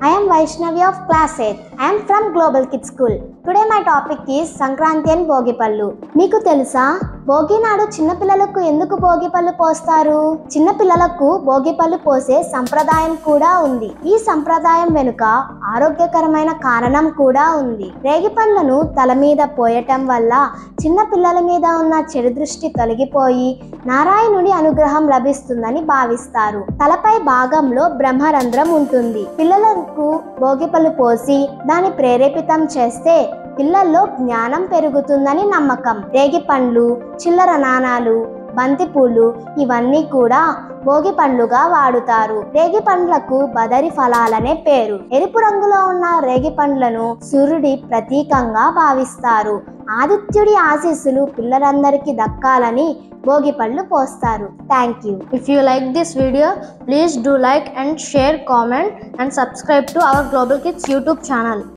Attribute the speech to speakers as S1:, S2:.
S1: I am Vaishnavi of class 8. I am from Global Kids School. Today my topic is Sankranti and Bogipallu. మీకు తెలుసా భోగి నాడు చిన్నపిల్లలకు ఎందుకు భోగిపళ్ళు పోస్తారు? చిన్నపిల్లలకు భోగిపళ్ళు పోసే సంప్రదాయం కూడా ఉంది. ఈ సంప్రదాయం వెనుక ఆరోగ్యకరమైన కారణం కూడా ఉంది. రేగిపండ్లను తల మీద పోయటం వల్ల చిన్న పిల్లల మీద ఉన్న చెడు దృష్టి తొలగిపోయి నారాయణుడి అనుగ్రహం లభిస్తుందని భావిస్తారు. తలపై భాగంలో బ్రహ్మరంధ్రం ఉంటుంది. పిల్లలకు భోగిపళ్ళు పోసి దాన్ని ప్రేరేపితం చేస్తే పిల్లల్లో జ్ఞానం పెరుగుతుందని నమ్మకం. రేగిపండ్లు, చిల్లర నాణాలు, బంతిపూలు ఇవన్నీ కూడా భోగి పండ్లుగా వాడుతారు. రేగి పండ్లకు బదరి ఫలాలనే పేరు. ఎరుపు రంగులో ఉన్న రేగి పండ్లను సూర్యుడి ప్రతీకంగా భావిస్తారు. ఆదిత్యుడి ఆశీస్సులు పిల్లలందరికీ దక్కాలని భోగి పళ్ళు పోస్తారు. Thank you.
S2: If you like this video, please do like and share, comment and subscribe to our Global Kids YouTube channel.